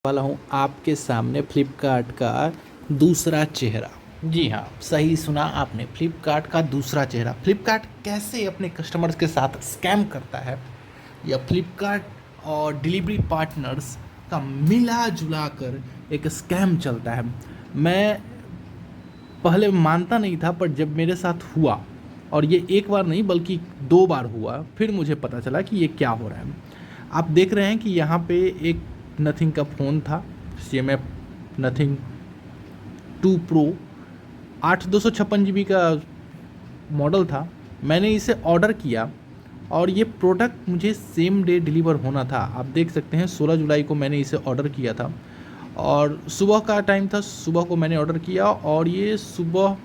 वाला हूँ आपके सामने फ्लिपकार्ट का दूसरा चेहरा। जी हाँ, सही सुना आपने, फ्लिपकार्ट का दूसरा चेहरा। फ्लिपकार्ट कैसे अपने कस्टमर्स के साथ स्कैम करता है, या फ्लिपकार्ट और डिलीवरी पार्टनर्स का मिला जुला कर एक स्कैम चलता है। मैं पहले मानता नहीं था, पर जब मेरे साथ हुआ, और ये एक बार नहीं बल्कि 2 बार हुआ, फिर मुझे पता चला कि ये क्या हो रहा है। आप देख रहे हैं कि यहाँ पे एक नथिंग का फ़ोन था, CMF नथिंग 2 प्रो, 8/256 GB का मॉडल था। मैंने इसे ऑर्डर किया और ये प्रोडक्ट मुझे सेम डे डिलीवर होना था। आप देख सकते हैं 16 जुलाई को मैंने इसे ऑर्डर किया था और सुबह का टाइम था, सुबह को मैंने ऑर्डर किया और ये सुबह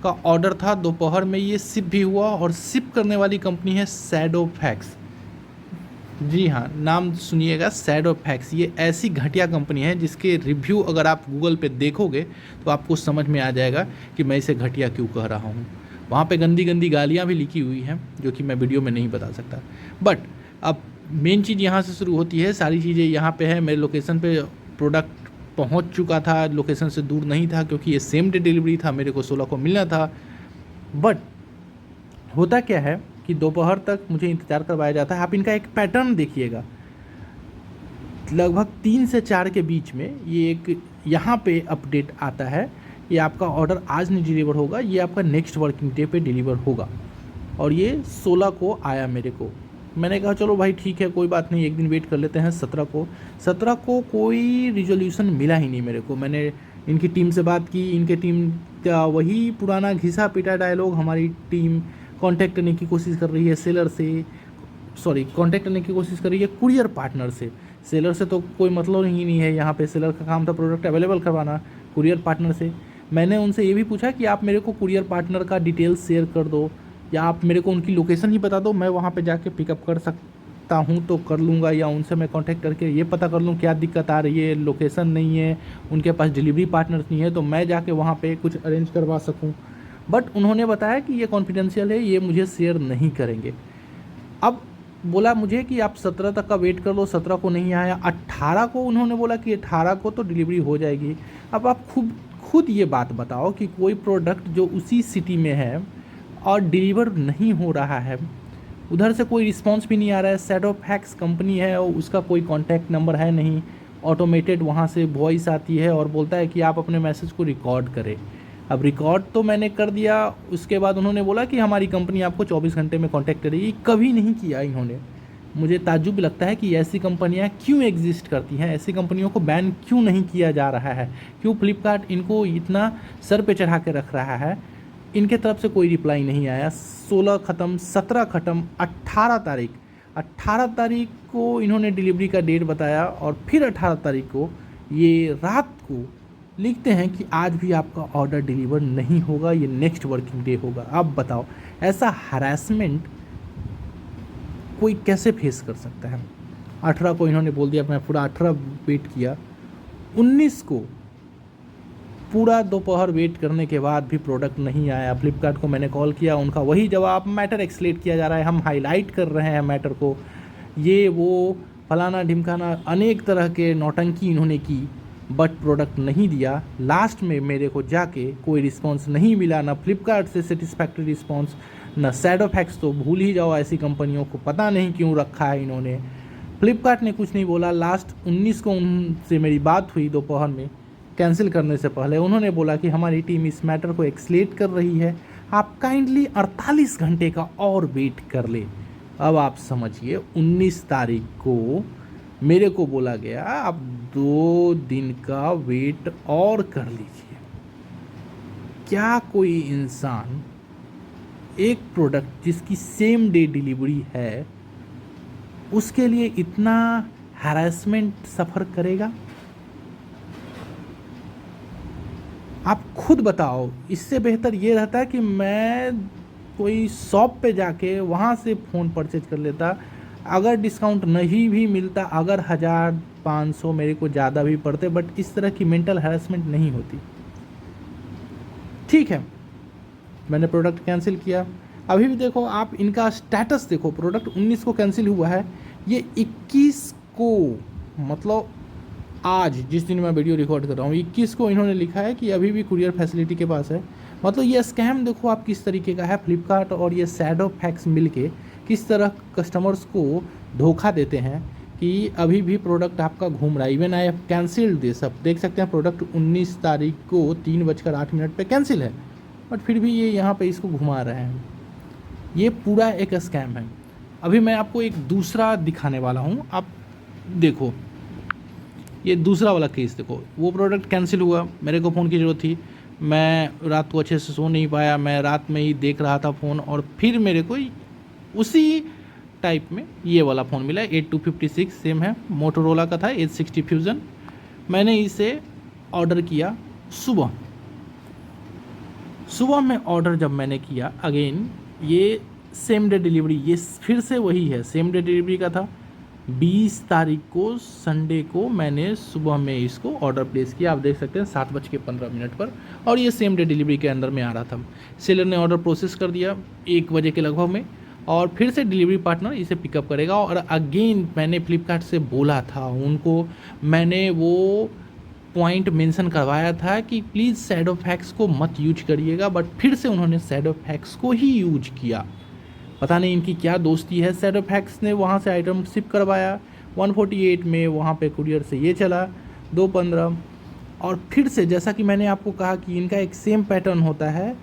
का ऑर्डर था। दोपहर में ये शिप भी हुआ और शिप करने वाली कंपनी है शैडोफैक्स। जी हाँ, नाम सुनिएगा, शैडोफैक्स। ये ऐसी घटिया कंपनी है जिसके रिव्यू अगर आप गूगल पे देखोगे तो आपको समझ में आ जाएगा कि मैं इसे घटिया क्यों कह रहा हूँ। वहाँ पे गंदी गंदी गालियाँ भी लिखी हुई हैं जो कि मैं वीडियो में नहीं बता सकता। बट अब मेन चीज़ यहाँ से शुरू होती है। सारी चीज़ें यहाँ पे है। मेरे लोकेशन पे प्रोडक्ट पहुँच चुका था, लोकेशन से दूर नहीं था क्योंकि ये सेम डे डिलीवरी था, मेरे को 16 को मिलना था। बट होता क्या है कि दोपहर तक मुझे इंतज़ार करवाया जाता है। आप इनका एक पैटर्न देखिएगा, लगभग 3 से 4 के बीच में ये एक यहाँ पे अपडेट आता है, ये आपका ऑर्डर आज नहीं डिलीवर होगा, ये आपका नेक्स्ट वर्किंग डे पे डिलीवर होगा। और ये 16 को आया मेरे को। मैंने कहा चलो भाई ठीक है, कोई बात नहीं, एक दिन वेट कर लेते हैं। 17 को कोई रिजोल्यूशन मिला ही नहीं मेरे को। मैंने इनकी टीम से बात की, इनके टीम का वही पुराना घिसा पिटा डायलॉग। हमारी टीम कांटेक्ट करने की कोशिश कर रही है सेलर से, कांटेक्ट करने की कोशिश कर रही है कुरियर पार्टनर से। सेलर से तो कोई मतलब ही नहीं है, यहाँ पे सेलर का काम था प्रोडक्ट अवेलेबल करवाना। कुरियर पार्टनर से मैंने उनसे ये भी पूछा कि आप मेरे को कुरियर पार्टनर का डिटेल्स शेयर कर दो, या आप मेरे को उनकी लोकेशन ही बता दो, मैं वहाँ पे जाके पिकअप कर सकता हूँ तो कर लूँगा, या उनसे मैं कांटेक्ट करके ये पता कर लूँ क्या दिक्कत आ रही है, लोकेशन नहीं है, उनके पास डिलीवरी पार्टनर्स नहीं है, तो मैं जाके वहाँ पे कुछ अरेंज करवा सकूँ। बट उन्होंने बताया कि ये कॉन्फिडेंशियल है, ये मुझे शेयर नहीं करेंगे। अब बोला मुझे कि आप 17 तक का वेट कर लो, 17 को नहीं आया। 18 को उन्होंने बोला कि 18 को तो डिलीवरी हो जाएगी। अब आप खुद ये बात बताओ कि कोई प्रोडक्ट जो उसी सिटी में है और डिलीवर नहीं हो रहा है, उधर से कोई रिस्पांस भी नहीं आ रहा है। शैडोफैक्स कंपनी है और उसका कोई कॉन्टैक्ट नंबर है नहीं, ऑटोमेटेड वहाँ से वॉइस आती है और बोलता है कि आप अपने मैसेज को रिकॉर्ड करें। अब रिकॉर्ड तो मैंने कर दिया, उसके बाद उन्होंने बोला कि हमारी कंपनी आपको 24 घंटे में कांटेक्ट करेगी। कभी नहीं किया इन्होंने। मुझे ताज्जुब लगता है कि ऐसी कंपनियां क्यों एग्जिस्ट करती हैं, ऐसी कंपनियों को बैन क्यों नहीं किया जा रहा है, क्यों फ्लिपकार्ट इनको इतना सर पे चढ़ा के रख रहा है। इनके तरफ से कोई रिप्लाई नहीं आया। 16 ख़त्म, 17 ख़त्म, 18 तारीख को इन्होंने डिलीवरी का डेट बताया और फिर 18 तारीख को ये रात को लिखते हैं कि आज भी आपका ऑर्डर डिलीवर नहीं होगा, ये नेक्स्ट वर्किंग डे होगा। आप बताओ, ऐसा हरासमेंट कोई कैसे फेस कर सकता है। 18 को इन्होंने बोल दिया, मैं पूरा 18 वेट किया। 19 को पूरा दोपहर वेट करने के बाद भी प्रोडक्ट नहीं आया। फ्लिपकार्ट को मैंने कॉल किया, उनका वही जवाब, मैटर एक्सलेट किया जा रहा है, हम हाईलाइट कर रहे हैं मैटर को, ये वो फलाना ढिमकाना, अनेक तरह के नौटंकी इन्होंने की, बट प्रोडक्ट नहीं दिया। लास्ट में मेरे को जाके कोई रिस्पांस नहीं मिला, ना फ्लिपकार्ट से सेटिस्फैक्ट्री रिस्पांस, ना शैडोफैक्स, तो भूल ही जाओ, ऐसी कंपनियों को पता नहीं क्यों रखा है इन्होंने। फ्लिपकार्ट ने कुछ नहीं बोला। लास्ट 19 को उनसे मेरी बात हुई दोपहर में, कैंसिल करने से पहले। उन्होंने बोला कि हमारी टीम इस मैटर को एक्सलेट कर रही है, आप काइंडली 48 घंटे का और वेट कर ले। अब आप समझिए, 19 तारीख को मेरे को बोला गया आप 2 दिन का वेट और कर लीजिए। क्या कोई इंसान एक प्रोडक्ट जिसकी सेम डे डिलीवरी है उसके लिए इतना हैरेसमेंट सफ़र करेगा? आप खुद बताओ। इससे बेहतर ये रहता है कि मैं कोई शॉप पे जाके वहाँ से फ़ोन परचेज कर लेता। अगर डिस्काउंट नहीं भी मिलता, अगर 1500 मेरे को ज़्यादा भी पड़ते, बट इस तरह की मेंटल हैरेसमेंट नहीं होती। ठीक है, मैंने प्रोडक्ट कैंसिल किया। अभी भी देखो आप, इनका स्टेटस देखो, प्रोडक्ट 19 को कैंसिल हुआ है, ये 21 को, मतलब आज जिस दिन मैं वीडियो रिकॉर्ड कर रहा हूँ 21 को इन्होंने लिखा है कि अभी भी कुरियर फैसिलिटी के पास है। मतलब ये स्कैम देखो आप किस तरीके का है। फ्लिपकार्ट और ये शैडो फैक्स मिलके किस तरह कस्टमर्स को धोखा देते हैं कि अभी भी प्रोडक्ट आपका घूम रहा है। Even I have cancelled this, आप देख सकते हैं प्रोडक्ट 19 तारीख को 3:08 पे कैंसिल है, बट फिर भी ये यहाँ पे इसको घुमा रहे हैं। ये पूरा एक स्कैम है। अभी मैं आपको एक दूसरा दिखाने वाला हूँ, आप देखो ये दूसरा वाला केस देखो। वो प्रोडक्ट कैंसिल हुआ, मेरे को फ़ोन की ज़रूरत थी, मैं रात को अच्छे से सो नहीं पाया, मैं रात में ही देख रहा था फ़ोन, और फिर मेरे को उसी टाइप में ये वाला फ़ोन मिला 8256, सेम है, मोटोरोला का था, H60 फ्यूज़न। मैंने इसे ऑर्डर किया सुबह में ऑर्डर जब मैंने किया, अगेन ये सेम डे डिलीवरी, ये फिर से वही है, सेम डे डिलीवरी का था। 20 तारीख को संडे को मैंने सुबह में इसको ऑर्डर प्लेस किया, आप देख सकते हैं 7:15 पर, और ये सेम डे डिलीवरी के अंदर में आ रहा था। सेलर ने ऑर्डर प्रोसेस कर दिया 1 बजे के लगभग में, और फिर से डिलीवरी पार्टनर इसे पिकअप करेगा। और अगेन मैंने फ्लिपकार्ट से बोला था उनको, मैंने वो पॉइंट मेंशन करवाया था कि प्लीज़ शैडो फैक्स को मत यूज करिएगा, बट फिर से उन्होंने शैडो फैक्स को ही यूज किया। पता नहीं इनकी क्या दोस्ती है। शैडो फैक्स ने वहाँ से आइटम शिप करवाया 148 में, वहाँ पे कुरियर से ये चला 215, और फिर से जैसा कि मैंने आपको कहा कि इनका एक सेम पैटर्न होता है,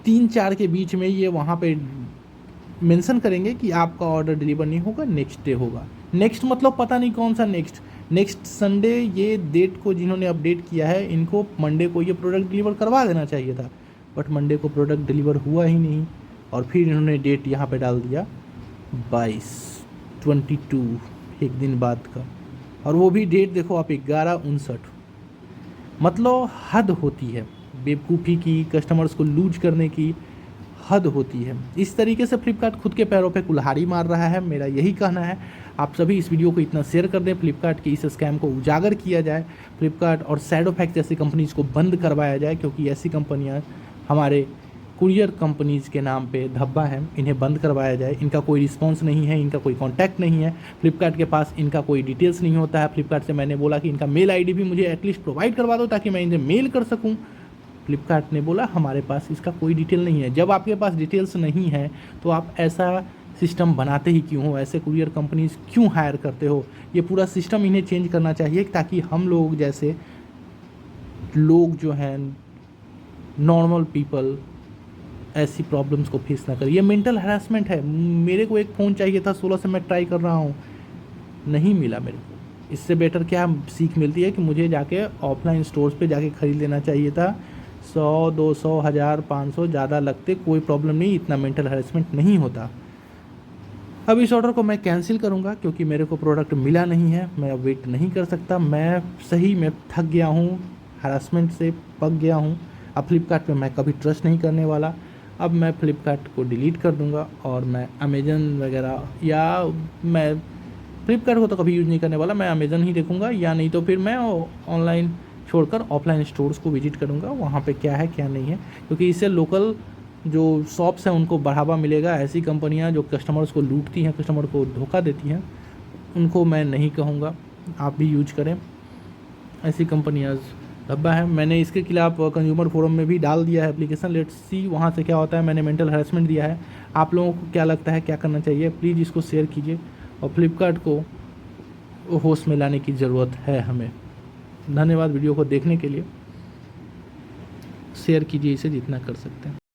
3-4 के बीच में ये वहाँ पे मेंशन करेंगे कि आपका ऑर्डर डिलीवर नहीं होगा, नेक्स्ट डे होगा। नेक्स्ट मतलब पता नहीं कौन सा नेक्स्ट संडे। ये डेट को जिन्होंने अपडेट किया है, इनको मंडे को ये प्रोडक्ट डिलीवर करवा देना चाहिए था, बट मंडे को प्रोडक्ट डिलीवर हुआ ही नहीं। और फिर इन्होंने डेट यहाँ पे डाल दिया 22 एक दिन बाद का, और वो भी डेट देखो आप 11:59। मतलब हद होती है बेवकूफ़ी की, कस्टमर्स को लूज करने की हद होती है। इस तरीके से फ्लिपकार्ट खुद के पैरों पे कुल्हाड़ी मार रहा है। मेरा यही कहना है, आप सभी इस वीडियो को इतना शेयर कर दें, फ्लिपकार्ट के इस स्कैम को उजागर किया जाए, फ्लिपकार्ट और शैडो फैक्स जैसी कंपनीज़ को बंद करवाया जाए, क्योंकि ऐसी कंपनियां हमारे कुरियर कंपनीज़ के नाम पे धब्बा है, इन्हें बंद करवाया जाए। इनका कोई रिस्पांस नहीं है, इनका कोई कांटेक्ट नहीं है, फ्लिपकार्ट के पास इनका कोई डिटेल्स नहीं होता है। फ्लिपकार्ट से मैंने बोला कि इनका मेल आईडी भी मुझे एटलीस्ट प्रोवाइड करवा दो ताकि मैं इन्हें मेल कर सकूं। फ्लिपकार्ट ने बोला हमारे पास इसका कोई डिटेल नहीं है। जब आपके पास डिटेल्स नहीं है तो आप ऐसा सिस्टम बनाते ही क्यों हो, ऐसे कुरियर कंपनीज क्यों हायर करते हो? ये पूरा सिस्टम इन्हें चेंज करना चाहिए ताकि हम लोग जैसे लोग जो हैं नॉर्मल पीपल ऐसी प्रॉब्लम्स को फेस ना करें। ये मेंटल हरासमेंट है। मेरे को एक फ़ोन चाहिए था, 16 से मैं ट्राई कर रहा हूँ, नहीं मिला मेरे को। इससे बेटर क्या सीख मिलती है कि मुझे जाके ऑफलाइन स्टोर्स पे जाके ख़रीद लेना चाहिए था। 100, 200, 1000, 500 ज़्यादा लगते, कोई प्रॉब्लम नहीं, इतना मेंटल हरासमेंट नहीं होता। अब इस ऑर्डर को मैं कैंसिल करूंगा क्योंकि मेरे को प्रोडक्ट मिला नहीं है। मैं अब वेट नहीं कर सकता, मैं सही में थक गया हूँ, हरासमेंट से पक गया हूँ। अब फ्लिपकार्ट पे मैं कभी ट्रस्ट नहीं करने वाला। अब मैं फ्लिपकार्ट को डिलीट कर दूंगा और मैं अमेज़न वगैरह, या मैं फ्लिपकार्ट को तो कभी यूज़ नहीं करने वाला, मैं अमेज़न ही देखूंगा, या नहीं तो फिर मैं ऑनलाइन छोड़कर ऑफलाइन स्टोर्स को विजिट करूंगा, वहाँ पे क्या है क्या नहीं है, क्योंकि इससे लोकल जो शॉप्स हैं उनको बढ़ावा मिलेगा। ऐसी कंपनियां जो कस्टमर्स को लूटती हैं, कस्टमर को धोखा देती हैं, उनको मैं नहीं कहूँगा आप भी यूज करें। ऐसी कंपनियां धब्बा है। मैंने इसके खिलाफ कंज्यूमर फोरम में भी डाल दिया है एप्लीकेशन, लेट्स सी वहाँ से क्या होता है। मैंने मेंटल हरासमेंट दिया है। आप लोगों को क्या लगता है क्या करना चाहिए? प्लीज़ इसको शेयर कीजिए और फ्लिपकार्ट को होश में लाने की ज़रूरत है हमें। धन्यवाद वीडियो को देखने के लिए। शेयर कीजिए इसे जितना कर सकते हैं।